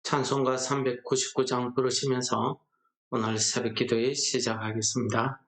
찬송가 399장 부르시면서 오늘 새벽 기도에 시작하겠습니다.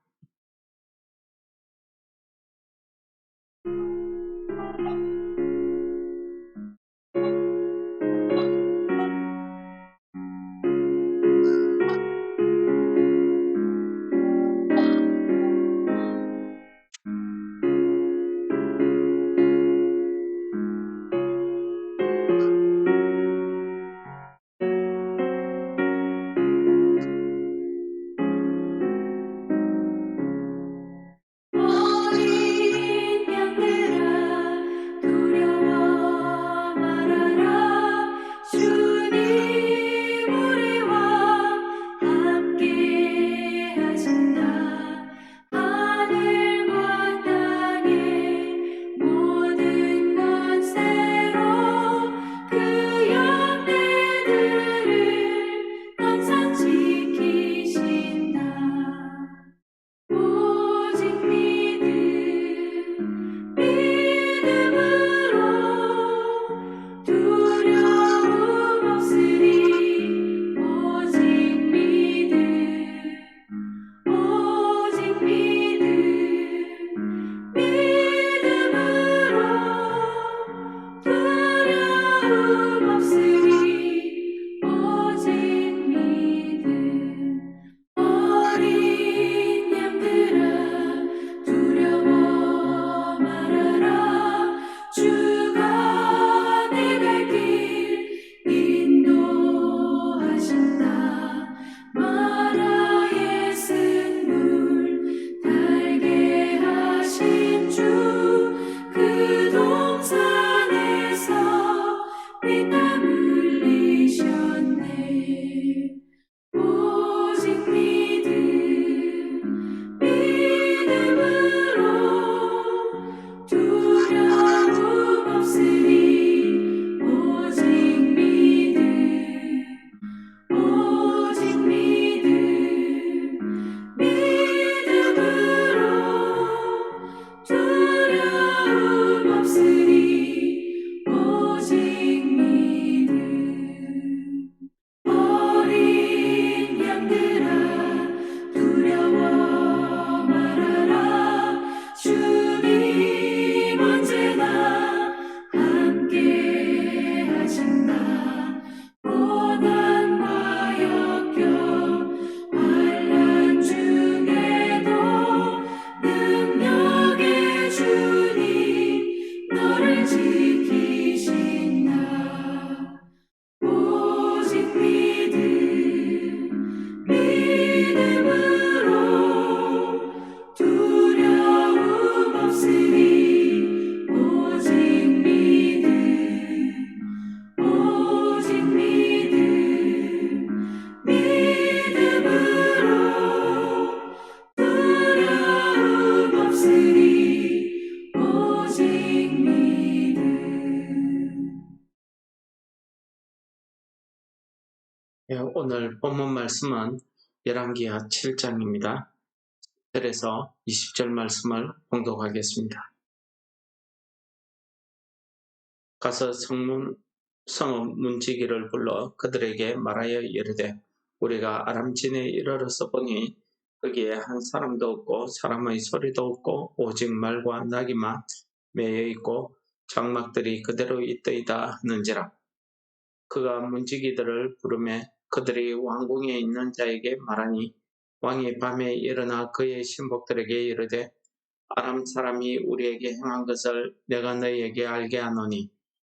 오늘 본문 말씀은 열왕기하 7장입니다. 1절에서 20절 말씀을 봉독하겠습니다. 가서 성읍 문지기를 불러 그들에게 말하여 이르되 우리가 아람진에 이르러서 보니 거기에 한 사람도 없고 사람의 소리도 없고 오직 말과 나귀만 매여 있고 장막들이 그대로 있더이다 하는지라. 그가 문지기들을 부르매 그들이 왕궁에 있는 자에게 말하니 왕이 밤에 일어나 그의 신복들에게 이르되 아람 사람이 우리에게 행한 것을 내가 너희에게 알게 하노니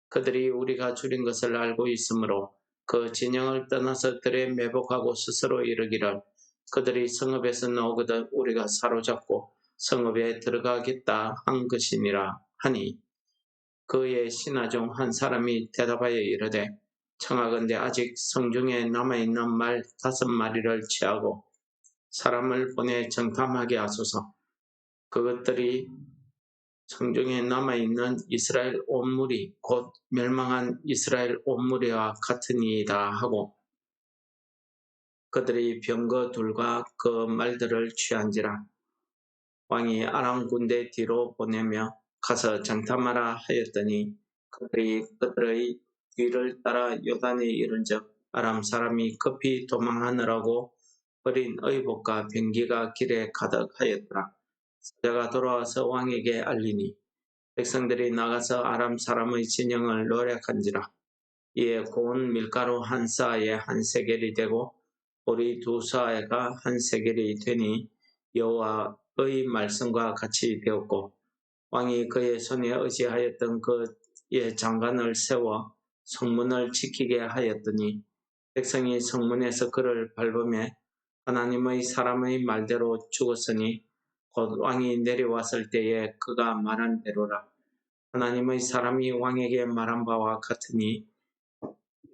그들이 우리가 줄인 것을 알고 있으므로 그 진영을 떠나서 들에 매복하고 스스로 이르기를 그들이 성읍에서 나오거든 우리가 사로잡고 성읍에 들어가겠다 한 것이니라 하니 그의 신하 중 한 사람이 대답하여 이르되 청하건대 아직 성중에 남아있는 말 5마리를 취하고 사람을 보내 정탐하게 하소서. 그것들이 성중에 남아있는 이스라엘 온 무리 곧 멸망한 이스라엘 온 무리와 같으니이다 하고 그들이 병거 둘과 그 말들을 취한지라. 왕이 아람 군대 뒤로 보내며 가서 정탐하라 하였더니 그들이 그들의 뒤를 따라 요단에 이른즉 아람 사람이 급히 도망하느라고 버린 의복과 병기가 길에 가득하였더라. 사자가 돌아와서 왕에게 알리니 백성들이 나가서 아람 사람의 진영을 노략한지라. 이에 고운 밀가루 한 사에 한 세겔이 되고 보리 두 사에가 한 세겔이 되니 여호와의 말씀과 같이 되었고, 왕이 그의 손에 의지하였던 그의 장관을 세워 성문을 지키게 하였더니 백성이 성문에서 그를 밟으며 하나님의 사람의 말대로 죽었으니 곧 왕이 내려왔을 때에 그가 말한 대로라. 하나님의 사람이 왕에게 말한 바와 같으니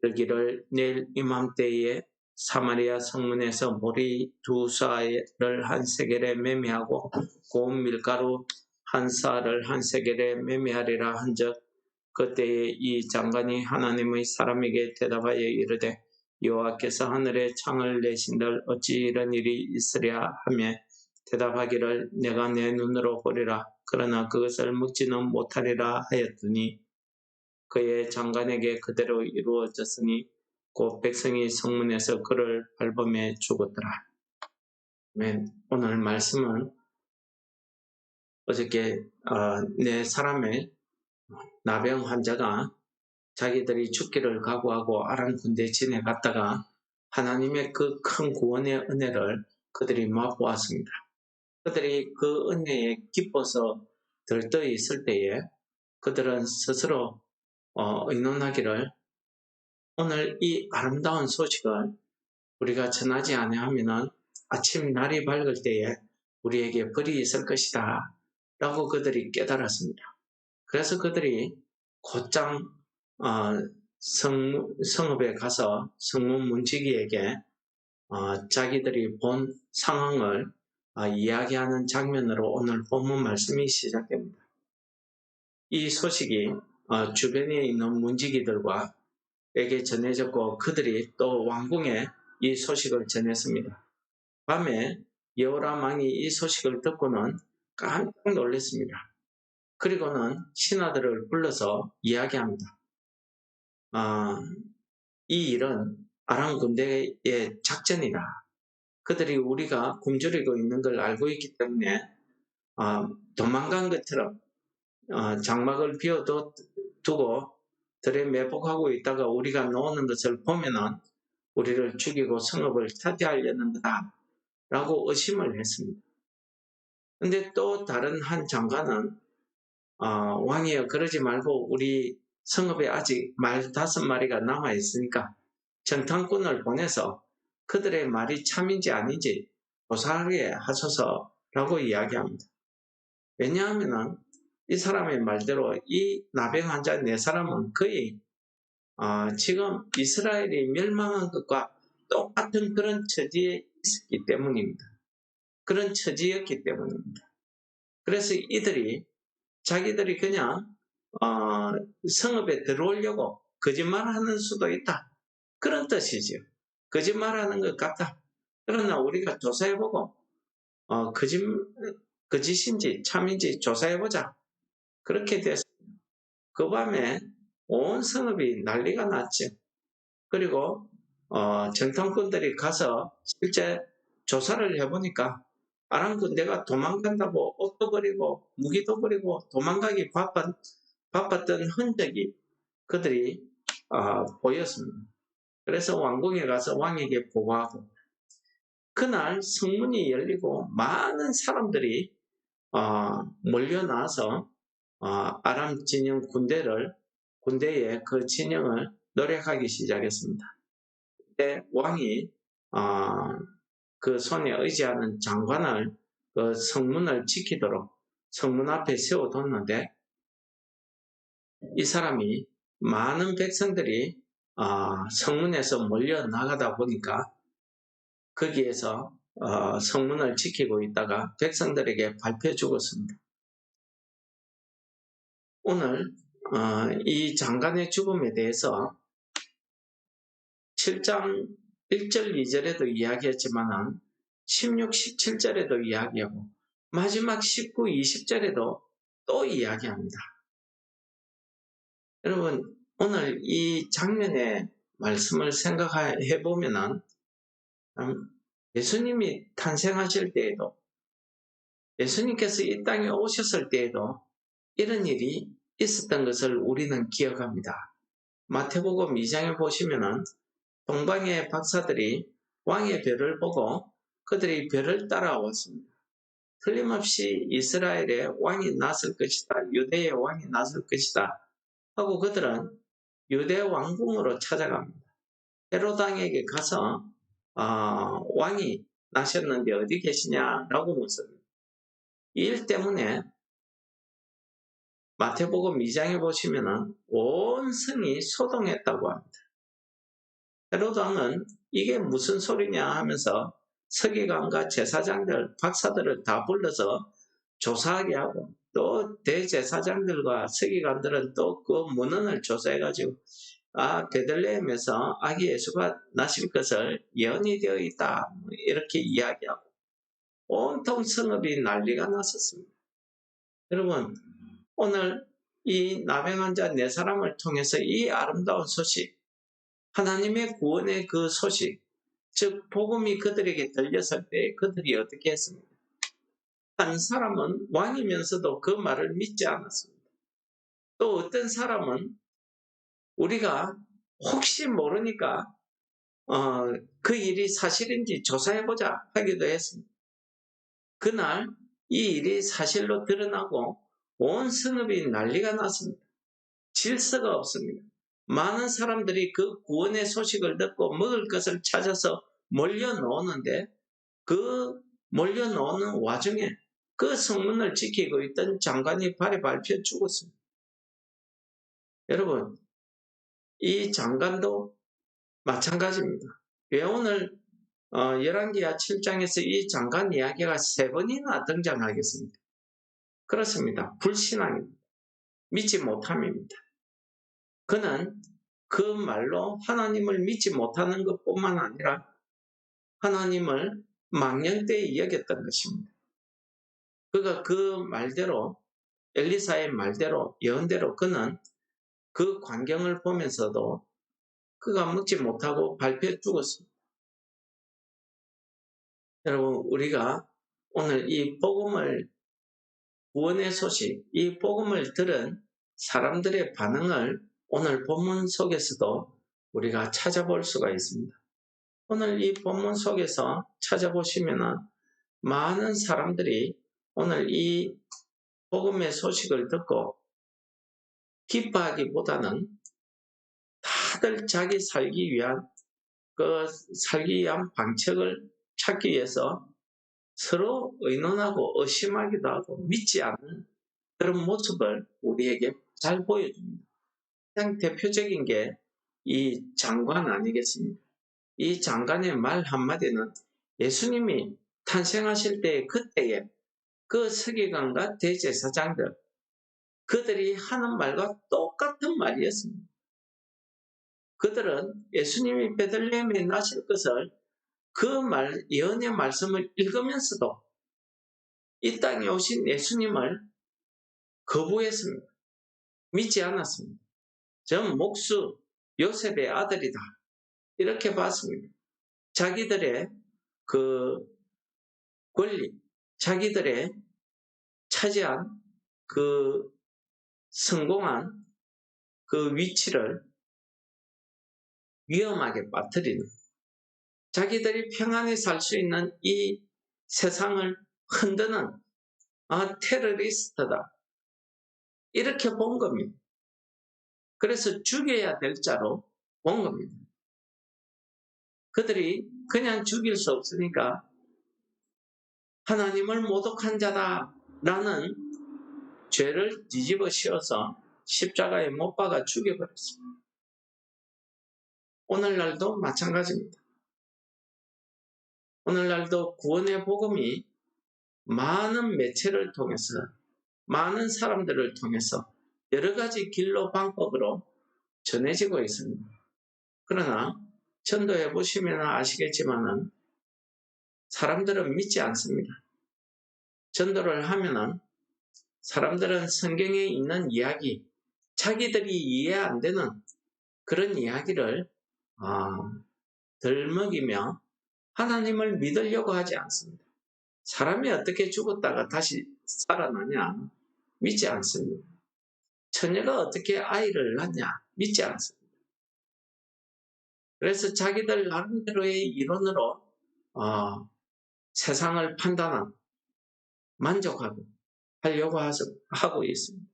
이르기를 내일 이맘때에 사마리아 성문에서 보리 두 사를 한 세겔에 매매하고 고운 밀가루 한 사를 한 세겔에 매매하리라 한즉, 그때에 이 장관이 하나님의 사람에게 대답하여 이르되 여호와께서 하늘에 창을 내신들 어찌 이런 일이 있으랴 하며 대답하기를 내가 내 눈으로 보리라 그러나 그것을 먹지는 못하리라 하였더니 그의 장관에게 그대로 이루어졌으니 곧 백성이 성문에서 그를 밟으며 죽었더라. 오늘 말씀은 어저께 네 사람의 나병 환자가 자기들이 죽기를 각오하고 아람 군대 진에 갔다가 하나님의 그 큰 구원의 은혜를 그들이 맛보았습니다. 그들이 그 은혜에 기뻐서 들떠 있을 때에 그들은 스스로 의논하기를 오늘 이 아름다운 소식을 우리가 전하지 아니하면 아침 날이 밝을 때에 우리에게 벌이 있을 것이다 라고 그들이 깨달았습니다. 그래서 그들이 곧장 성읍에 가서 성문 문지기에게 자기들이 본 상황을 이야기하는 장면으로 오늘 본문 말씀이 시작됩니다. 이 소식이 주변에 있는 문지기들과 에게 전해졌고 그들이 또 왕궁에 이 소식을 전했습니다. 밤에 여호람 왕이 이 소식을 듣고는 깜짝 놀랐습니다. 그리고는 신하들을 불러서 이야기합니다. 이 일은 아람 군대의 작전이다. 그들이 우리가 굶주리고 있는 걸 알고 있기 때문에 도망간 것처럼 장막을 비워두고 들에 매복하고 있다가 우리가 나오는 것을 보면은 우리를 죽이고 성읍을 차지하려는 거다 라고 의심을 했습니다. 근데 또 다른 한 장관은 왕이여 그러지 말고 우리 성읍에 아직 말 5마리가 남아있으니까 정탐꾼을 보내서 그들의 말이 참인지 아닌지 조사하게 하소서라고 이야기합니다. 왜냐하면 이 사람의 말대로 이 나병 환자 4사람은 거의 지금 이스라엘이 멸망한 것과 똑같은 그런 처지에 있었기 때문입니다. 그런 처지였기 때문입니다. 그래서 이들이 자기들이 그냥 성읍에 들어오려고 거짓말하는 수도 있다. 그런 뜻이죠. 거짓말하는 것 같다. 그러나 우리가 조사해보고 거짓인지 참인지 조사해보자. 그렇게 됐습니다. 그 밤에 온 성읍이 난리가 났죠. 그리고 정탐꾼들이 가서 실제 조사를 해보니까 아람 군대가 도망간다고 옷도 버리고 무기도 버리고 도망가기 바빴던 흔적이 그들이 보였습니다. 그래서 왕궁에 가서 왕에게 보고하고 그날 성문이 열리고 많은 사람들이 몰려나와서 아람 진영 군대의 그 진영을 노력하기 시작했습니다. 그때 왕이 그 손에 의지하는 장관을 그 성문을 지키도록 성문 앞에 세워뒀는데 이 사람이 많은 백성들이 성문에서 몰려 나가다 보니까 거기에서 성문을 지키고 있다가 백성들에게 밟혀 죽었습니다. 오늘 이 장관의 죽음에 대해서 7장 1절 2절에도 이야기했지만 16, 17절에도 이야기하고 마지막 19, 20절에도 또 이야기합니다. 여러분 오늘 이 장면의 말씀을 생각해 보면은 예수님이 탄생하실 때에도, 예수님께서 이 땅에 오셨을 때에도 이런 일이 있었던 것을 우리는 기억합니다. 마태복음 2장에 보시면은 동방의 박사들이 왕의 별을 보고 그들이 별을 따라왔습니다. 틀림없이 이스라엘의 왕이 났을 것이다, 유대의 왕이 났을 것이다 하고 그들은 유대 왕궁으로 찾아갑니다. 헤롯 왕에게 가서 왕이 나셨는데 어디 계시냐라고 묻습니다. 이 일 때문에 마태복음 2장에 보시면은 온 성이 소동했다고 합니다. 헤롯 왕은 이게 무슨 소리냐 하면서 서기관과 제사장들, 박사들을 다 불러서 조사하게 하고, 또 대제사장들과 서기관들은 또 그 문헌을 조사해가지고 베들레헴에서 아기 예수가 나실 것을 예언이 되어 있다, 이렇게 이야기하고 온통 성읍이 난리가 났었습니다. 여러분, 오늘 이 나병 자 네 사람을 통해서 이 아름다운 소식, 하나님의 구원의 그 소식, 즉 복음이 그들에게 들렸을 때 그들이 어떻게 했습니까? 한 사람은 왕이면서도 그 말을 믿지 않았습니다. 또 어떤 사람은 우리가 혹시 모르니까 그 일이 사실인지 조사해보자 하기도 했습니다. 그날 이 일이 사실로 드러나고 온 성읍이 난리가 났습니다. 질서가 없습니다. 많은 사람들이 그 구원의 소식을 듣고 먹을 것을 찾아서 몰려놓는데, 그 몰려놓는 와중에 그 성문을 지키고 있던 장관이 발에 밟혀 죽었습니다. 여러분, 이 장관도 마찬가지입니다. 왜 오늘 열왕기하 7장에서 이 장관 이야기가 3번이나 등장하겠습니까? 그렇습니다. 불신앙입니다. 믿지 못함입니다. 그는 그 말로 하나님을 믿지 못하는 것뿐만 아니라 하나님을 망령되이 여겼던 것입니다. 그가 그 말대로, 엘리사의 말대로, 예언대로 그는 그 광경을 보면서도 그가 먹지 못하고 밟혀 죽었습니다. 여러분, 우리가 오늘 이 복음을, 구원의 소식, 이 복음을 들은 사람들의 반응을 오늘 본문 속에서도 우리가 찾아볼 수가 있습니다. 오늘 이 본문 속에서 찾아보시면 많은 사람들이 오늘 이 복음의 소식을 듣고 기뻐하기보다는 다들 자기 살기 위한 방책을 찾기 위해서 서로 의논하고 의심하기도 하고 믿지 않는 그런 모습을 우리에게 잘 보여줍니다. 가장 대표적인 게 이 장관 아니겠습니까? 이 장관의 말 한마디는 예수님이 탄생하실 때 그때에 그 서기관과 대제사장들, 그들이 하는 말과 똑같은 말이었습니다. 그들은 예수님이 베들레헴에 나실 것을 그 예언의 말씀을 읽으면서도 이 땅에 오신 예수님을 거부했습니다. 믿지 않았습니다. 전 목수 요셉의 아들이다, 이렇게 봤습니다. 자기들의 그 권리, 자기들의 차지한 그 성공한 그 위치를 위험하게 빠뜨리는, 자기들이 평안히 살 수 있는 이 세상을 흔드는 테러리스트다, 이렇게 본 겁니다. 그래서 죽여야 될 자로 본 겁니다. 그들이 그냥 죽일 수 없으니까 하나님을 모독한 자다라는 죄를 뒤집어 씌워서 십자가에 못 박아 죽여버렸습니다. 오늘날도 마찬가지입니다. 오늘날도 구원의 복음이 많은 매체를 통해서, 많은 사람들을 통해서 여러 가지 길로 방법으로 전해지고 있습니다. 그러나 전도해 보시면 아시겠지만은 사람들은 믿지 않습니다. 전도를 하면은 사람들은 성경에 있는 이야기, 자기들이 이해 안 되는 그런 이야기를 덜 먹이며 하나님을 믿으려고 하지 않습니다. 사람이 어떻게 죽었다가 다시 살아나냐? 믿지 않습니다. 처녀가 어떻게 아이를 낳냐? 믿지 않습니다. 그래서 자기들 나름대로의 이론으로 세상을 판단하고 만족하고 하려고 하고 있습니다.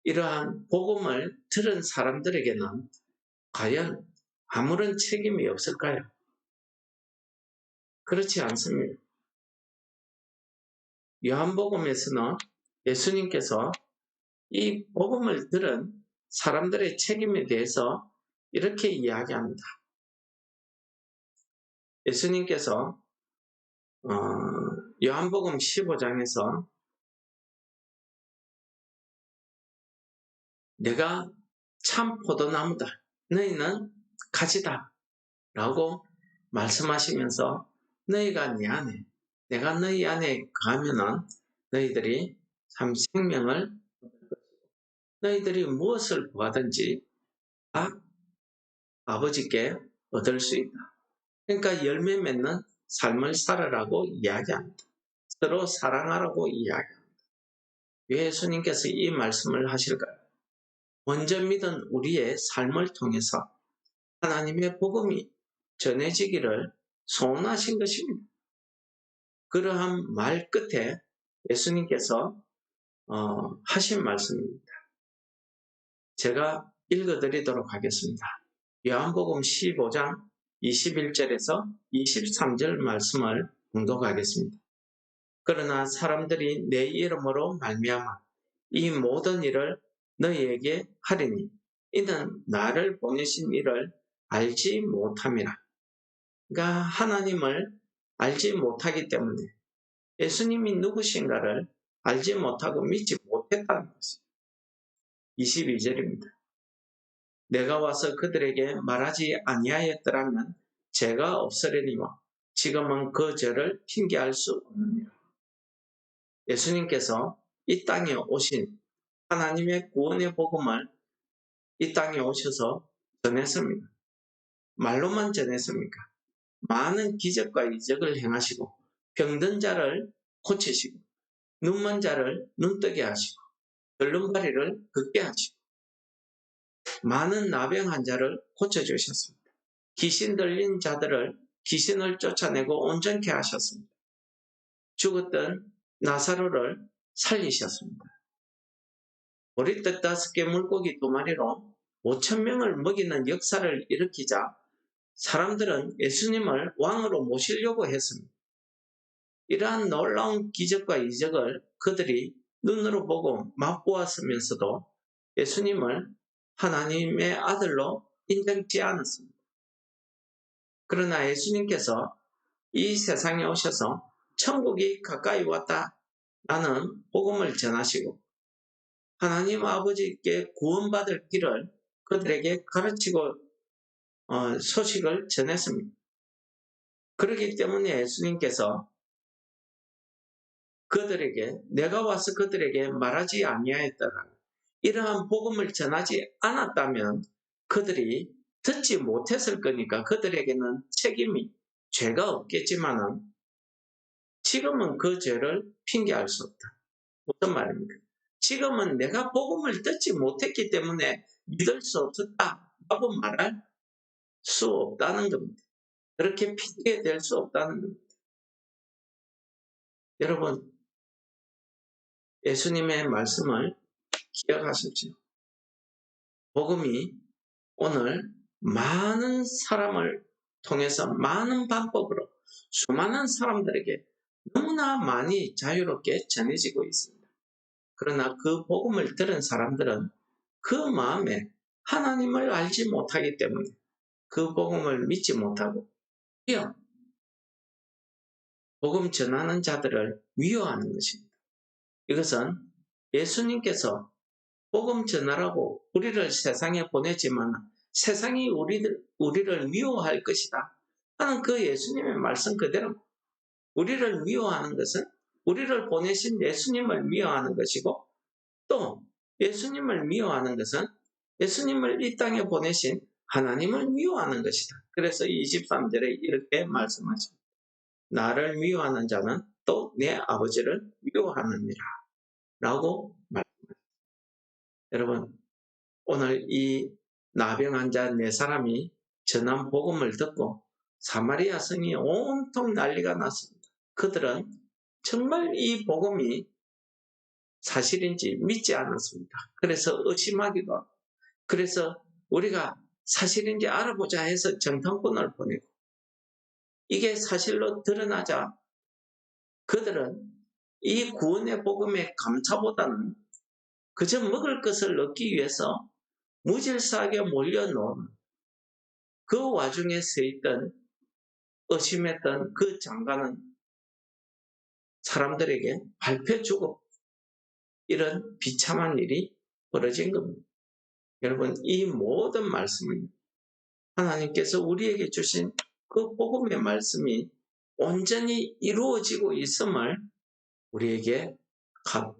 이러한 복음을 들은 사람들에게는 과연 아무런 책임이 없을까요? 그렇지 않습니다. 요한복음에서는 예수님께서 이 복음을 들은 사람들의 책임에 대해서 이렇게 이야기합니다. 예수님께서 요한복음 15장에서 내가 참 포도나무다. 너희는 가지다. 라고 말씀하시면서 너희가 내 안에, 내가 너희 안에 가면은 너희들이 참 생명을 너희들이 무엇을 구하든지 다 아버지께 얻을 수 있다. 그러니까 열매 맺는 삶을 살아라고 이야기합니다. 서로 사랑하라고 이야기합니다. 왜 예수님께서 이 말씀을 하실까요? 먼저 믿은 우리의 삶을 통해서 하나님의 복음이 전해지기를 소원하신 것입니다. 그러한 말 끝에 예수님께서 하신 말씀입니다. 제가 읽어드리도록 하겠습니다. 요한복음 15장 21절에서 23절 말씀을 공독하겠습니다. 그러나 사람들이 내 이름으로 말미암아 이 모든 일을 너희에게 하리니 이는 나를 보내신 이를 알지 못함이라. 그러니까 하나님을 알지 못하기 때문에 예수님이 누구신가를 알지 못하고 믿지 못했다는 것입니다. 22절입니다. 내가 와서 그들에게 말하지 아니하였더라면 죄가 없으려니와 지금은 그 죄를 핑계할 수 없느니라. 예수님께서 이 땅에 오신 하나님의 구원의 복음을 이 땅에 오셔서 전했습니다. 말로만 전했습니까? 많은 기적과 이적을 행하시고 병든 자를 고치시고 눈먼 자를 눈뜨게 하시고 들름발이를 걷게 하시고 많은 나병한 자를 고쳐주셨습니다. 귀신 들린 자들을 귀신을 쫓아내고 온전케 하셨습니다. 죽었던 나사로를 살리셨습니다. 보리떡 5개 물고기 2마리로 5,000명을 먹이는 역사를 일으키자 사람들은 예수님을 왕으로 모시려고 했습니다. 이러한 놀라운 기적과 이적을 그들이 눈으로 보고 맛보았으면서도 예수님을 하나님의 아들로 인정치 않았습니다. 그러나 예수님께서 이 세상에 오셔서 천국이 가까이 왔다라는 복음을 전하시고 하나님 아버지께 구원받을 길을 그들에게 가르치고 소식을 전했습니다. 그렇기 때문에 예수님께서 그들에게 내가 와서 그들에게 말하지 아니하였더라. 이러한 복음을 전하지 않았다면 그들이 듣지 못했을 거니까 그들에게는 책임이 죄가 없겠지만은 지금은 그 죄를 핑계할 수 없다. 어떤 말입니까? 지금은 내가 복음을 듣지 못했기 때문에 믿을 수 없었다라고 말할 수 없다는 겁니다. 그렇게 핑계될 수 없다는 겁니다. 여러분, 예수님의 말씀을 기억하십시오. 복음이 오늘 많은 사람을 통해서 많은 방법으로 수많은 사람들에게 너무나 많이 자유롭게 전해지고 있습니다. 그러나 그 복음을 들은 사람들은 그 마음에 하나님을 알지 못하기 때문에 그 복음을 믿지 못하고 복음 전하는 자들을 위협하는 것입니다. 이것은 예수님께서 복음 전하라고 우리를 세상에 보냈지만 세상이 우리를 미워할 것이다 하는 그 예수님의 말씀 그대로 우리를 미워하는 것은 우리를 보내신 예수님을 미워하는 것이고 또 예수님을 미워하는 것은 예수님을 이 땅에 보내신 하나님을 미워하는 것이다. 그래서 23절에 이렇게 말씀하십니다. 나를 미워하는 자는 또 내 아버지를 미워하느니라 라고 말씀하십니다. 여러분, 오늘 이 나병 환자 네 사람이 전한 복음을 듣고 사마리아 성이 온통 난리가 났습니다. 그들은 정말 이 복음이 사실인지 믿지 않았습니다. 그래서 의심하기도 하고, 그래서 우리가 사실인지 알아보자 해서 정탐꾼을 보내고, 이게 사실로 드러나자 그들은 이 구원의 복음의 감사보다는 그저 먹을 것을 얻기 위해서 무질서하게 몰려놓은 그 와중에 서 있던 의심했던 그 장관은 사람들에게 밟혀주고 이런 비참한 일이 벌어진 겁니다. 여러분, 이 모든 말씀은 하나님께서 우리에게 주신 그 복음의 말씀이 온전히 이루어지고 있음을 우리에게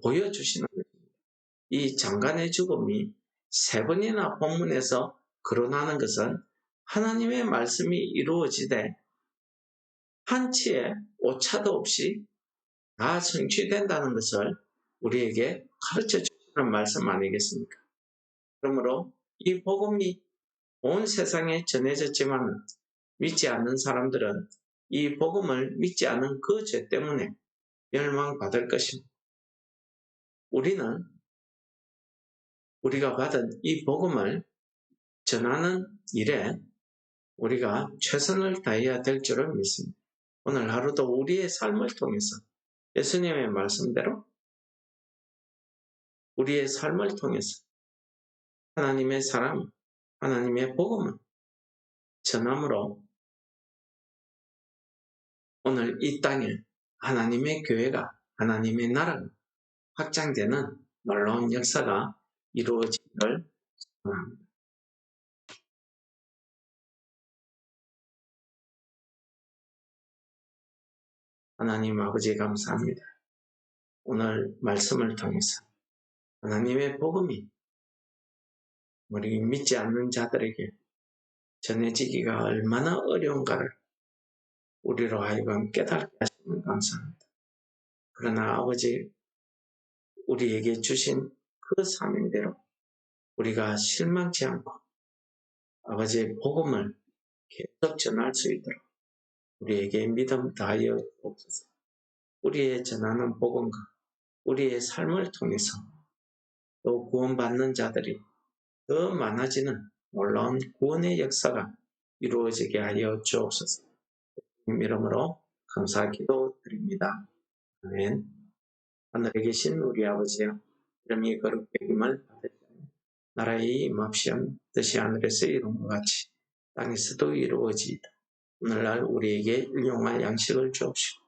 보여주시는 것입니다. 이 장관의 죽음이 세 번이나 본문에서 거론하는 것은 하나님의 말씀이 이루어지되 한치의 오차도 없이 다 성취된다는 것을 우리에게 가르쳐 주시는 말씀 아니겠습니까? 그러므로 이 복음이 온 세상에 전해졌지만 믿지 않는 사람들은 이 복음을 믿지 않은 그 죄 때문에 멸망받을 것입니다. 우리는 우리가 받은 이 복음을 전하는 일에 우리가 최선을 다해야 될 줄을 믿습니다. 오늘 하루도 우리의 삶을 통해서 예수님의 말씀대로 우리의 삶을 통해서 하나님의 사랑, 하나님의 복음을 전함으로 오늘 이 땅에 하나님의 교회가, 하나님의 나라가 확장되는 놀라운 역사가 이루어지기를 소원합니다. 하나님 아버지 감사합니다. 오늘 말씀을 통해서 하나님의 복음이 우리 믿지 않는 자들에게 전해지기가 얼마나 어려운가를 우리로 하여금 깨닫게 하시면 감사합니다. 그러나 아버지, 우리에게 주신 그 사명대로 우리가 실망치 않고 아버지의 복음을 계속 전할 수 있도록 우리에게 믿음 다하여 주옵소서. 우리의 전하는 복음과 우리의 삶을 통해서 또 구원받는 자들이 더 많아지는 놀라운 구원의 역사가 이루어지게 하여 주옵소서. 이름으로 감사 기도드립니다. 아멘. 하늘에 계신 우리 아버지여, 이름이 거룩되김을 받으시오며 나라의 임합시오. 뜻이 하늘에서 이룬 것 같이 땅에서도 이루어지이다. 오늘날 우리에게 일용할 양식을 주옵시고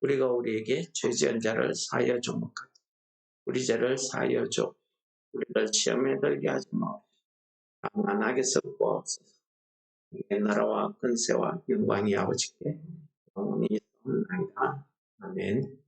우리가 우리에게 죄지은 자를 사하여 주옵소서. 우리 죄를 사하여 주옵소서. 우리를 시험에 들게 하지 마옵소서. 다만 악에서 구하옵소서. 내 나라와 권세와 영광이 아버지께 영원히 있사옵나이다. 아멘.